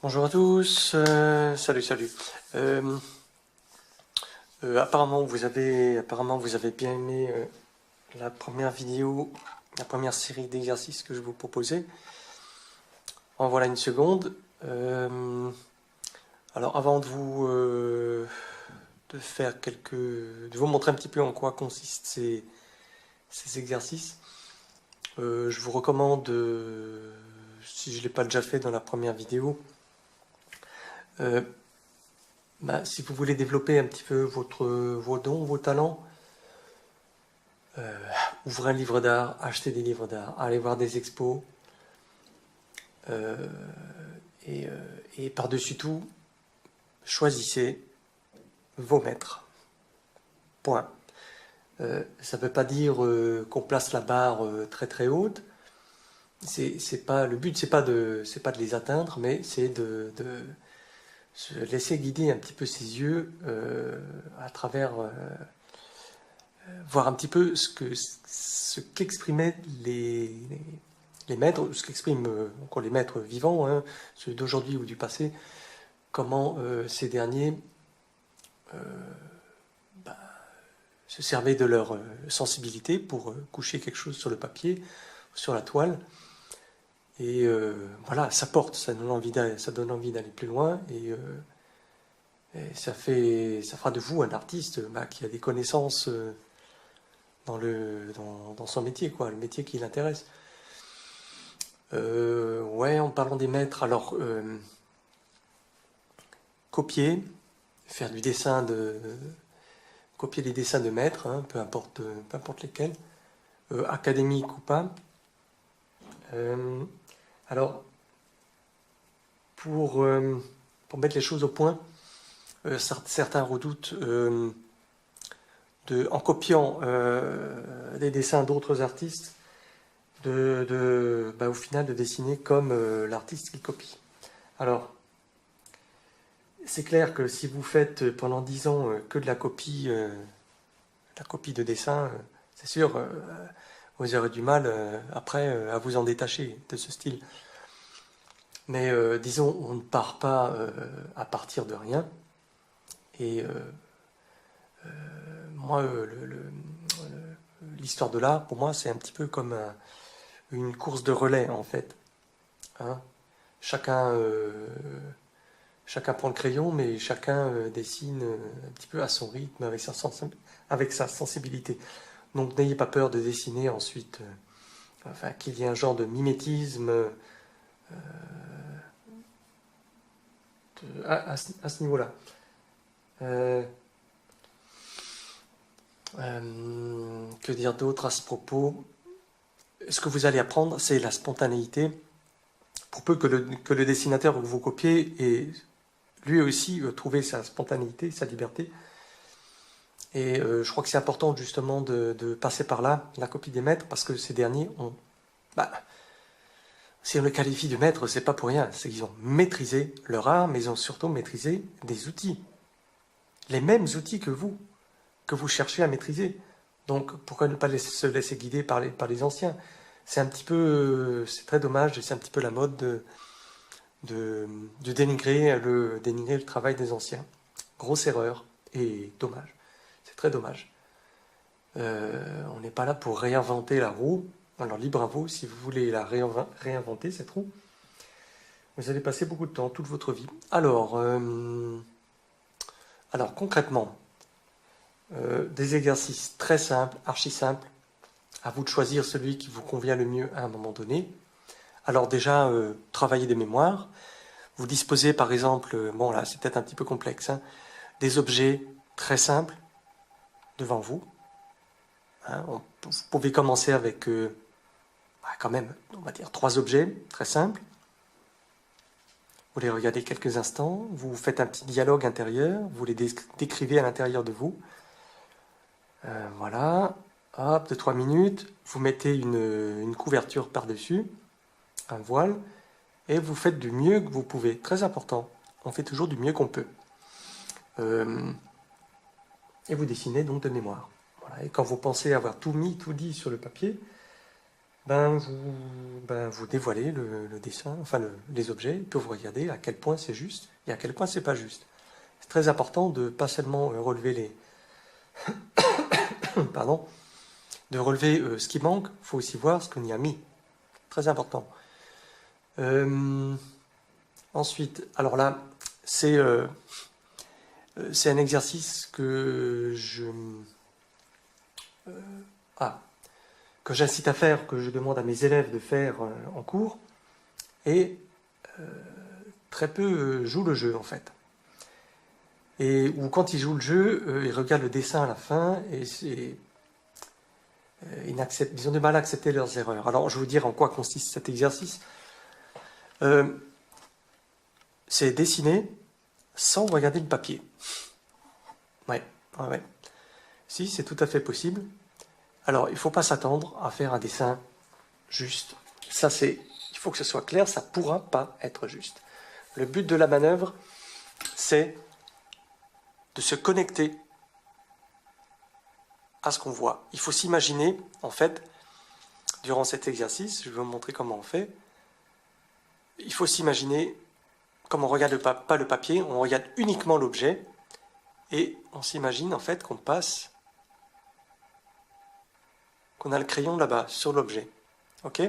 Bonjour à tous, salut. Euh, apparemment vous avez bien aimé la première vidéo, la première série d'exercices que je vous proposais. En voilà une seconde. Alors avant de vous montrer un petit peu en quoi consistent ces exercices, je vous recommande, si je ne l'ai pas déjà fait dans la première vidéo, euh, si vous voulez développer un petit peu vos dons, vos talents, ouvrez un livre d'art, achetez des livres d'art, allez voir des expos, euh, et, euh, et par-dessus tout, choisissez vos maîtres. Point. Ça ne veut pas dire qu'on place la barre très très haute. C'est pas le but, c'est pas de les atteindre, mais c'est de se laisser guider un petit peu ses yeux à travers voir un petit peu ce qu'exprimaient les maîtres, ce qu'expriment encore les maîtres vivants, hein, ceux d'aujourd'hui ou du passé, comment ces derniers bah, se servaient de leur sensibilité pour coucher quelque chose sur le papier, sur la toile. Et voilà, ça porte, ça donne envie d'aller plus loin, et ça fera de vous un artiste qui a des connaissances dans son métier, quoi, le métier qui l'intéresse. Ouais, en parlant des maîtres, alors copier, faire du dessin copier des dessins de maîtres, hein, peu importe lesquels, académiques ou pas. Euh, alors, pour, euh, pour mettre les choses au point, certains redoutent en copiant des dessins d'autres artistes, au final de dessiner comme l'artiste qui copie. Alors, c'est clair que si vous faites pendant 10 ans que de la copie de dessin, c'est sûr, vous aurez du mal après à vous en détacher de ce style. Mais disons, on ne part pas à partir de rien. Et moi, l'histoire de l'art, pour moi, c'est un petit peu comme une course de relais, en fait. Hein. Chacun, chacun prend le crayon, mais chacun dessine un petit peu à son rythme, avec sa sensibilité. Donc n'ayez pas peur de dessiner ensuite, enfin qu'il y ait un genre de mimétisme à ce niveau-là. Euh, que dire d'autre à ce propos? Ce que vous allez apprendre, c'est la spontanéité. Pour peu que le dessinateur que vous copiez ait lui aussi trouvé sa spontanéité, sa liberté. Et je crois que c'est important justement de passer par là, la copie des maîtres, parce que ces derniers ont... Bah, si on le qualifie de maître, c'est pas pour rien. C'est qu'ils ont maîtrisé leur art, mais ils ont surtout maîtrisé des outils. Les mêmes outils que vous cherchez à maîtriser. Donc pourquoi ne pas se laisser guider par les anciens? C'est un petit peu, c'est très dommage, et c'est un petit peu la mode de dénigrer le travail des anciens. Grosse erreur et dommage. C'est très dommage. On n'est pas là pour réinventer la roue. Alors libre à vous, si vous voulez la réinventer, cette roue, vous allez passer beaucoup de temps, toute votre vie. Alors concrètement, des exercices très simples, archi simples. À vous de choisir celui qui vous convient le mieux à un moment donné. Alors déjà, travailler des mémoires. Vous disposez par exemple, bon là c'est peut-être un petit peu complexe, hein, des objets très simples devant vous. Hein. Vous pouvez commencer avec quand même, on va dire, 3 objets très simples. Vous les regardez quelques instants, vous faites un petit dialogue intérieur, vous les décrivez à l'intérieur de vous. Voilà, hop, 2-3 minutes, vous mettez une couverture par-dessus, un voile, et vous faites du mieux que vous pouvez. Très important, on fait toujours du mieux qu'on peut. Et vous dessinez donc de mémoire. Voilà. Et quand vous pensez avoir tout mis, tout dit sur le papier, vous dévoilez le dessin, enfin les objets, et puis vous regardez à quel point c'est juste et à quel point c'est pas juste. C'est très important de pas seulement relever les... Pardon, de relever ce qui manque, il faut aussi voir ce qu'on y a mis. Très important. Ensuite, alors là, c'est un exercice que que j'incite à faire, que je demande à mes élèves de faire en cours, et très peu jouent le jeu en fait. Ou quand ils jouent le jeu, ils regardent le dessin à la fin et ils ont du mal à accepter leurs erreurs. Alors je vais vous dire en quoi consiste cet exercice. C'est dessiner sans regarder le papier. Ouais. Si, c'est tout à fait possible. Alors, il ne faut pas s'attendre à faire un dessin juste. Il faut que ce soit clair, ça ne pourra pas être juste. Le but de la manœuvre, c'est de se connecter à ce qu'on voit. Il faut s'imaginer, en fait, durant cet exercice, je vais vous montrer comment on fait, il faut s'imaginer, comme on ne regarde pas le papier, on regarde uniquement l'objet, et on s'imagine en fait qu'on a le crayon là-bas, sur l'objet. Ok ?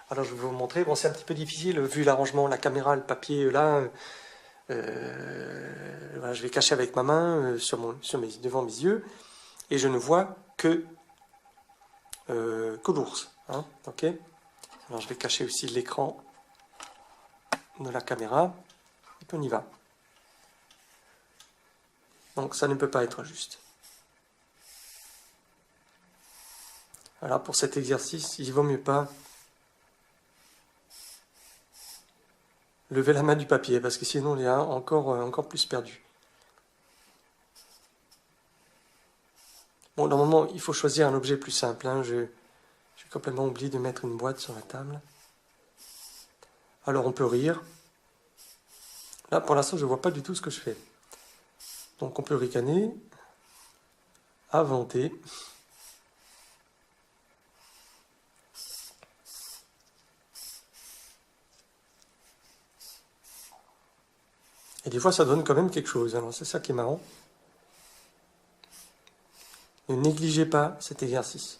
Alors je vais vous montrer, bon c'est un petit peu difficile, vu l'arrangement, la caméra, le papier là, voilà, je vais cacher avec ma main devant mes yeux, et je ne vois que l'ours. Hein, ok ? Alors je vais cacher aussi l'écran de la caméra, et puis on y va. Donc ça ne peut pas être juste. Voilà, pour cet exercice, il vaut mieux pas lever la main du papier, parce que sinon il y a encore plus perdu. Bon, normalement, il faut choisir un objet plus simple. Hein. J'ai complètement oublié de mettre une boîte sur la table. Alors on peut rire. Là, pour l'instant, je ne vois pas du tout ce que je fais. Donc on peut ricaner, inventer. Et des fois, ça donne quand même quelque chose. Alors c'est ça qui est marrant. Ne négligez pas cet exercice.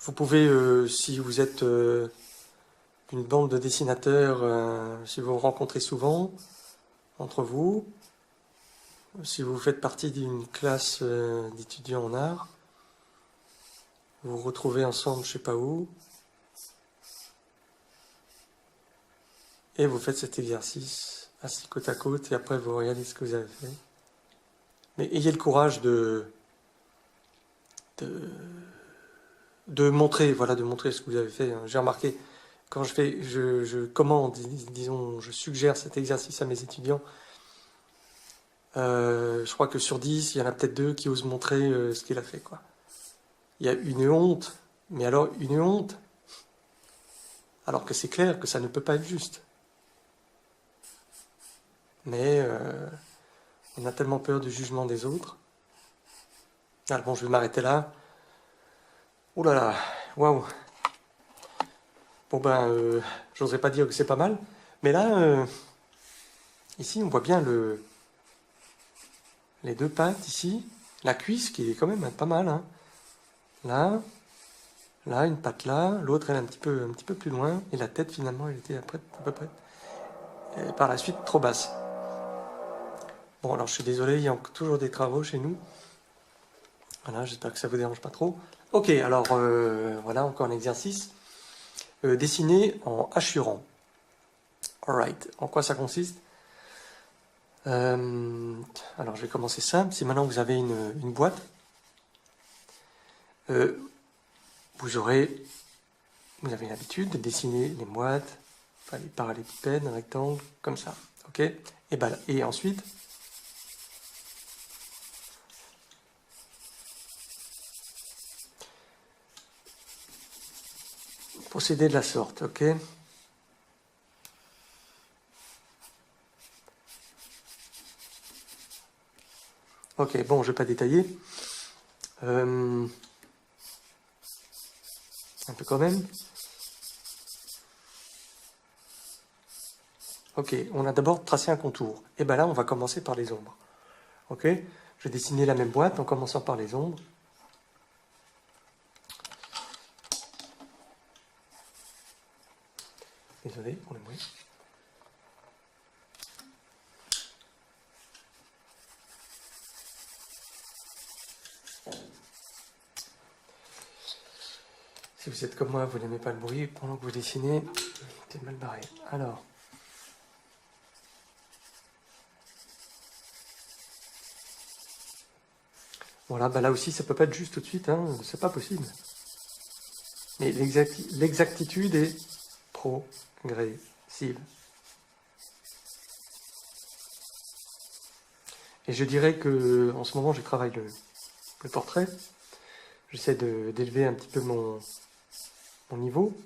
Vous pouvez, si vous êtes une bande de dessinateurs, si vous vous rencontrez souvent entre vous, si vous faites partie d'une classe d'étudiants en art, vous vous retrouvez ensemble, je ne sais pas où, et vous faites cet exercice assis côte à côte, et après vous regardez ce que vous avez fait. Mais ayez le courage de montrer, voilà, de montrer ce que vous avez fait. J'ai remarqué, quand je commande, disons, je suggère cet exercice à mes étudiants, je crois que sur 10, il y en a peut-être 2 qui osent montrer ce qu'il a fait, quoi. Il y a une honte, mais alors une honte, alors que c'est clair que ça ne peut pas être juste. Mais on a tellement peur du jugement des autres. Alors bon, je vais m'arrêter là. Oh là là, waouh. Bon ben, j'oserais pas dire que c'est pas mal, mais là, ici, on voit bien les 2 pattes ici, la cuisse qui est quand même pas mal. Hein. Là, une patte là, l'autre elle est un petit peu plus loin, et la tête finalement elle était à peu près, et par la suite trop basse. Bon alors je suis désolé, il y a toujours des travaux chez nous. Voilà, j'espère que ça vous dérange pas trop. Ok, alors voilà encore un exercice. Dessiner en hachurant. Alright, en quoi ça consiste? Alors je vais commencer simple. Si maintenant vous avez une boîte, vous avez l'habitude de dessiner les boîtes, enfin, les parallélépipèdes, rectangles, comme ça. Ok? Et ensuite, procéder de la sorte. Ok? Ok, bon, je ne vais pas détailler. Un peu quand même. Ok, on a d'abord tracé un contour. Et bien là, on va commencer par les ombres. Ok, je vais dessiner la même boîte en commençant par les ombres. Désolé pour le bruit. Si vous êtes comme moi, vous n'aimez pas le bruit, pendant que vous dessinez, c'est mal barré. Alors, voilà, bah là aussi, ça peut pas être juste tout de suite, hein, c'est pas possible. Mais l'exactitude est progressive. Et je dirais que, en ce moment, je travaille le portrait. J'essaie d'élever un petit peu mon niveau.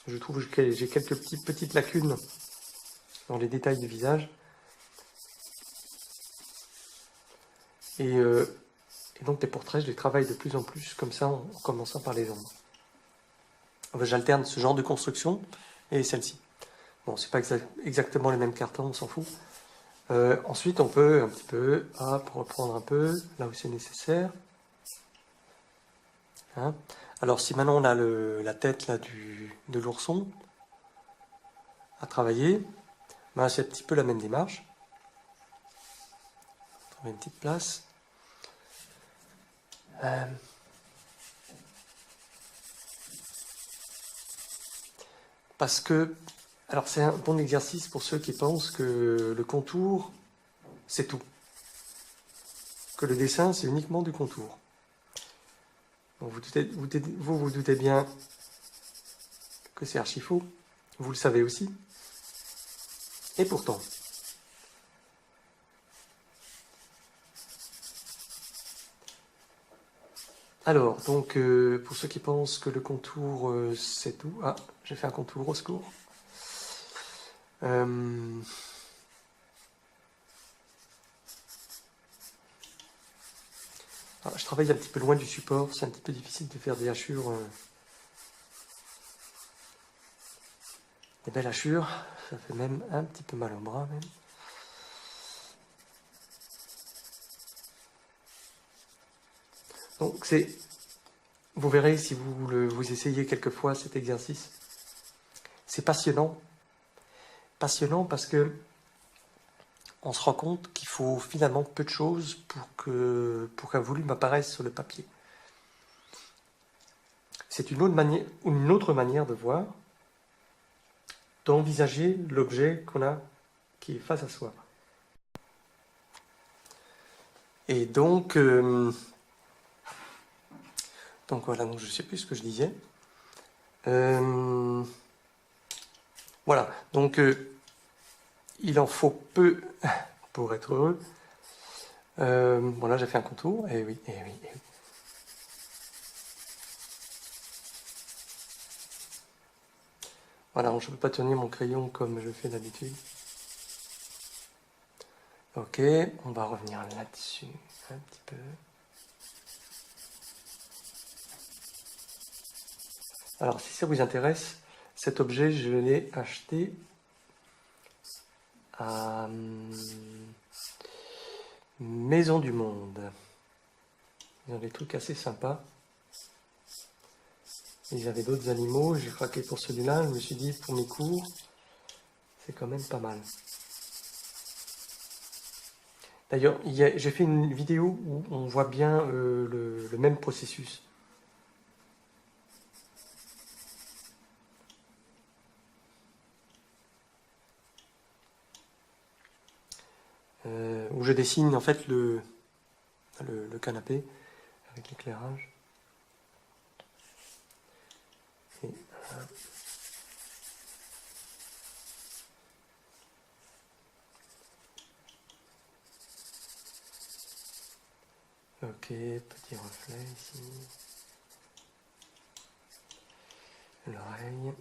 Je trouve que j'ai quelques petites lacunes dans les détails du visage. Et donc les portraits, je les travaille de plus en plus comme ça, en commençant par les ombres. Enfin, j'alterne ce genre de construction et celle-ci. Bon, c'est pas exactement les mêmes cartons, on s'en fout. Ensuite, on peut un petit peu, pour reprendre un peu, là où c'est nécessaire. Hein. Alors, si maintenant on a la tête là, de l'ourson à travailler, ben, c'est un petit peu la même démarche. Trouver une petite place. Parce que, alors c'est un bon exercice pour ceux qui pensent que le contour, c'est tout. Que le dessin, c'est uniquement du contour. Bon, vous doutez bien que c'est archi faux. Vous le savez aussi. Et pourtant. Alors, donc, pour ceux qui pensent que le contour, c'est tout. Ah, j'ai fait un contour, au secours. Alors, je travaille un petit peu loin du support, c'est un petit peu difficile de faire des hachures. Des belles hachures, ça fait même un petit peu mal au bras même. Donc vous verrez si vous essayez quelquefois cet exercice. C'est passionnant. Passionnant parce que on se rend compte qu'il faut finalement peu de choses pour qu'un volume apparaisse sur le papier. C'est une autre manière de voir, d'envisager l'objet qui est face à soi. Et donc voilà, donc je ne sais plus ce que je disais. Voilà, donc il en faut peu pour être heureux. Voilà, j'ai fait un contour, et oui, et oui, et oui. Voilà, je ne peux pas tenir mon crayon comme je fais d'habitude. Ok, on va revenir là-dessus un petit peu. Alors, si ça vous intéresse, cet objet, je l'ai acheté à Maison du Monde. Ils ont des trucs assez sympas. Ils avaient d'autres animaux, j'ai craqué pour celui-là. Je me suis dit, pour mes cours, c'est quand même pas mal. D'ailleurs, j'ai fait une vidéo où on voit bien le même processus. Où je dessine en fait le canapé avec l'éclairage. Et, ok, petit reflet ici. L'oreille.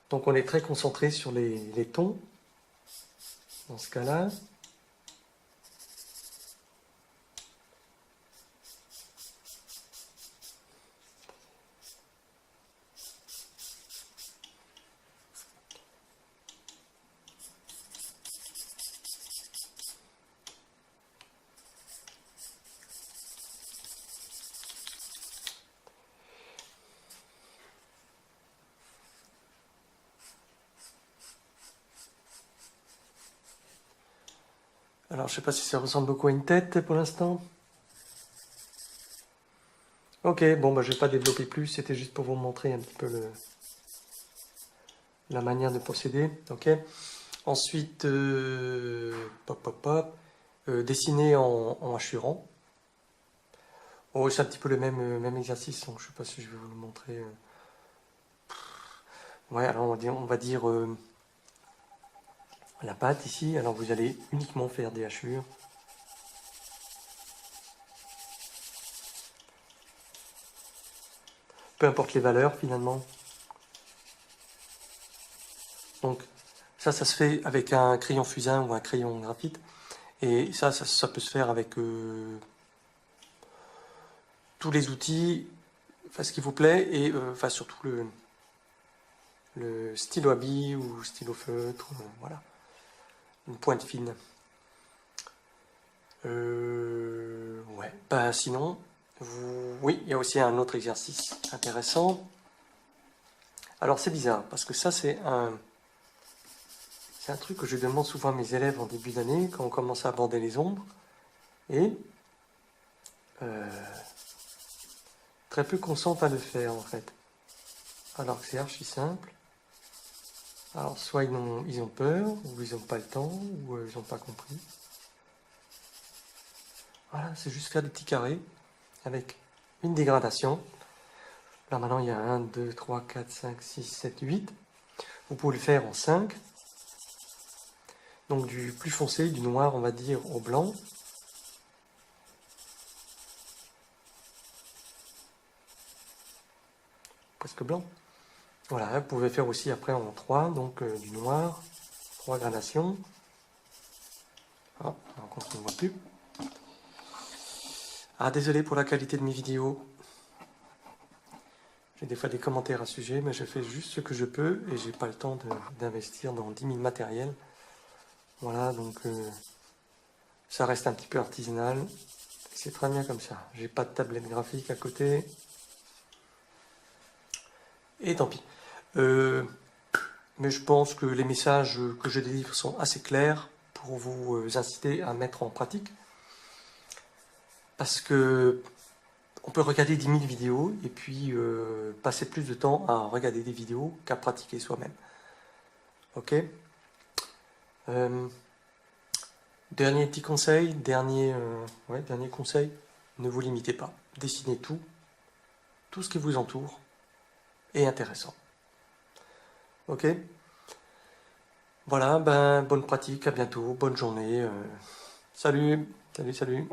Donc on est très concentré sur les tons, dans ce cas-là. Alors, je sais pas si ça ressemble beaucoup à une tête pour l'instant. Ok, bon, bah, je vais pas développer plus. C'était juste pour vous montrer un petit peu la manière de procéder. Ok. Ensuite, pop, pop, pop. Dessiner en hachurant. Oh, c'est un petit peu le même exercice, donc je sais pas si je vais vous le montrer. Ouais, alors on va dire la pâte ici. Alors vous allez uniquement faire des hachures. Peu importe les valeurs finalement. Donc ça se fait avec un crayon fusain ou un crayon graphite. Et ça peut se faire avec tous les outils, enfin, ce qui vous plaît, et enfin, surtout le stylo à billes ou stylo feutre, voilà, une pointe fine. Ouais, bah sinon, oui, il y a aussi un autre exercice intéressant. Alors c'est bizarre, parce que ça c'est un truc que je demande souvent à mes élèves en début d'année, quand on commence à aborder les ombres, et très peu consentent à le faire en fait. Alors que c'est archi simple. Alors soit ils ont peur, ou ils n'ont pas le temps, ou ils n'ont pas compris. Voilà, c'est juste faire des petits carrés avec une dégradation. Là maintenant il y a 1, 2, 3, 4, 5, 6, 7, 8. Vous pouvez le faire en 5. Donc du plus foncé, du noir on va dire au blanc. Presque blanc. Voilà, vous pouvez faire aussi après en 3, donc du noir, 3 gradations. Ah, par contre on ne voit plus. Ah, désolé pour la qualité de mes vidéos. J'ai des fois des commentaires à ce sujet, mais je fais juste ce que je peux et j'ai pas le temps d'investir dans 10 000 matériels. Voilà, donc ça reste un petit peu artisanal. C'est très bien comme ça. J'ai pas de tablette graphique à côté. Et tant pis. Mais je pense que les messages que je délivre sont assez clairs pour vous inciter à mettre en pratique. Parce que on peut regarder 10 000 vidéos et puis passer plus de temps à regarder des vidéos qu'à pratiquer soi-même. Ok. Dernier petit conseil, dernier conseil, ne vous limitez pas. Dessinez tout ce qui vous entoure est intéressant. Ok. Voilà, ben bonne pratique, à bientôt, bonne journée. Salut, salut, salut.